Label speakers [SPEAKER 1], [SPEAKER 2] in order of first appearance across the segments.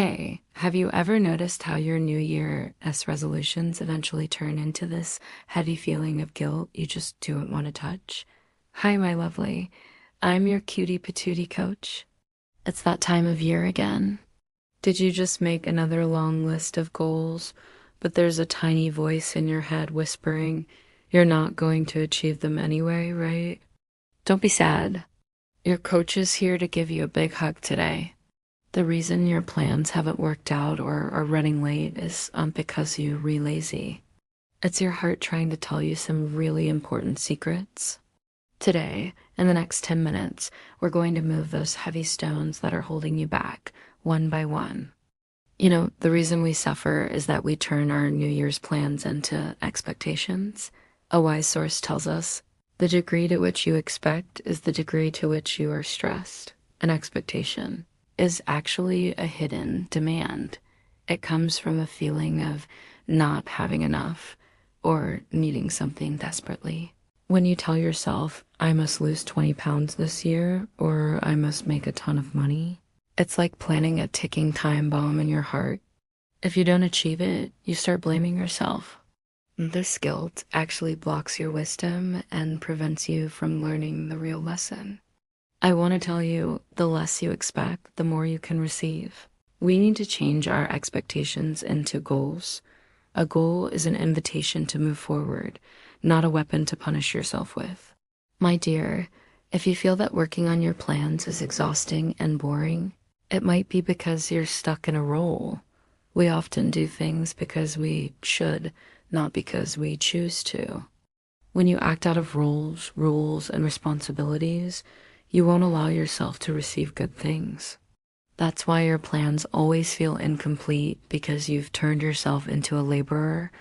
[SPEAKER 1] Hey, have you ever noticed how your New Year's resolutions eventually turn into this heavy feeling of guilt you just don't want to touch? Hi, my lovely. I'm your cutie patootie coach. It's that time of year again. Did you just make another long list of goals, but there's a tiny voice in your head whispering, you're not going to achieve them anyway, right? Don't be sad. Your coach is here to give you a big hug today. The reason your plans haven't worked out or are running late is because you're lazy. It's your heart trying to tell you some really important secrets. Today, in the next 10 minutes, we're going to move those heavy stones that are holding you back, one by one. The reason we suffer is that we turn our New Year's plans into expectations. A wise source tells us, the degree to which you expect is the degree to which you are stressed. An expectation is actually a hidden demand. It comes from a feeling of not having enough or needing something desperately. When you tell yourself, I must lose 20 pounds this year or I must make a ton of money, it's like planting a ticking time bomb in your heart. If you don't achieve it, you start blaming yourself. This guilt actually blocks your wisdom and prevents you from learning the real lesson. I want to tell you, the less you expect, the more you can receive. We need to change our expectations into goals. A goal is an invitation to move forward, not a weapon to punish yourself with. My dear, if you feel that working on your plans is exhausting and boring, it might be because you're stuck in a role. We often do things because we should, not because we choose to. When you act out of roles, rules, and responsibilities, you won't allow yourself to receive good things. That's why your plans always feel incomplete, because you've turned yourself into a laborer,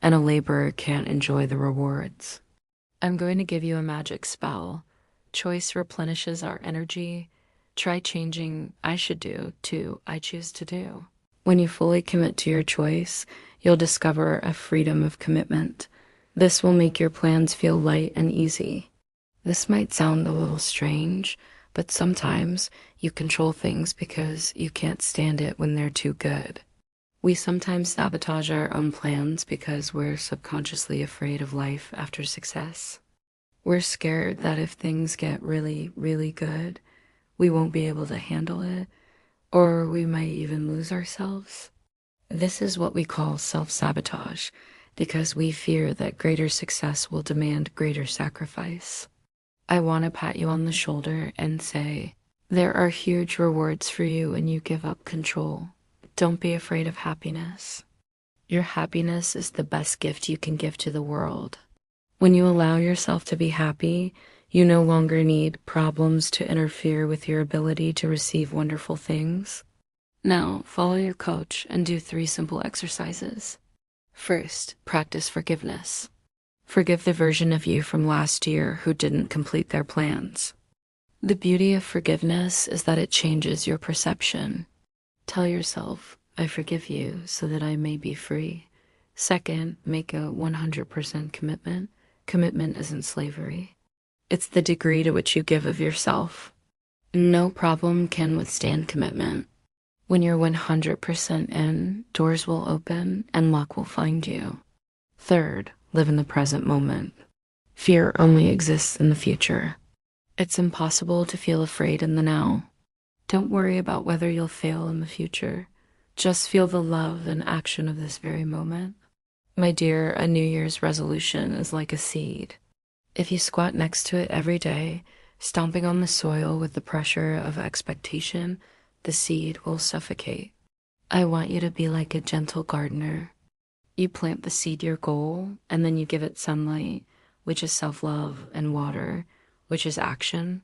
[SPEAKER 1] and a laborer can't enjoy the rewards. I'm going to give you a magic spell. Choice replenishes our energy. Try changing I should do to I choose to do. When you fully commit to your choice, you'll discover a freedom of commitment. This will make your plans feel light and easy. This might sound a little strange, but sometimes you control things because you can't stand it when they're too good. We sometimes sabotage our own plans because we're subconsciously afraid of life after success. We're scared that if things get really, really good, we won't be able to handle it, or we might even lose ourselves. This is what we call self-sabotage, because we fear that greater success will demand greater sacrifice. I want to pat you on the shoulder and say, there are huge rewards for you when you give up control. Don't be afraid of happiness. Your happiness is the best gift you can give to the world. When you allow yourself to be happy, you no longer need problems to interfere with your ability to receive wonderful things. Now, follow your coach and do 3 simple exercises. First, practice forgiveness. Forgive the version of you from last year who didn't complete their plans. The beauty of forgiveness is that it changes your perception. Tell yourself, I forgive you so that I may be free. Second, make a 100% commitment. Commitment isn't slavery. It's the degree to which you give of yourself. No problem can withstand commitment. When you're 100% in, doors will open and luck will find you. Third, live in the present moment. Fear only exists in the future. It's impossible to feel afraid in the now. Don't worry about whether you'll fail in the future. Just feel the love and action of this very moment. My dear, a New Year's resolution is like a seed. If you squat next to it every day, stomping on the soil with the pressure of expectation, the seed will suffocate. I want you to be like a gentle gardener. You plant the seed, your goal, and then you give it sunlight, which is self-love, and water, which is action.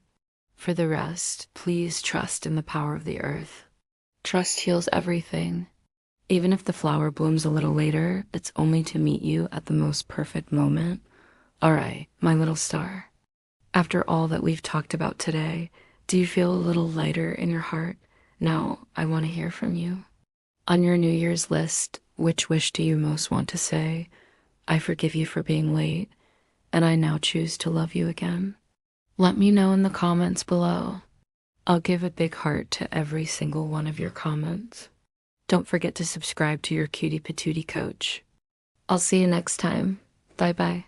[SPEAKER 1] For the rest, please trust in the power of the earth. Trust heals everything. Even if the flower blooms a little later, it's only to meet you at the most perfect moment. All right, my little star. After all that we've talked about today, do you feel a little lighter in your heart? Now, I want to hear from you. On your New Year's list, which wish do you most want to say? I forgive you for being late, and I now choose to love you again. Let me know in the comments below. I'll give a big heart to every single one of your comments. Don't forget to subscribe to your cutie patootie coach. I'll see you next time. Bye bye.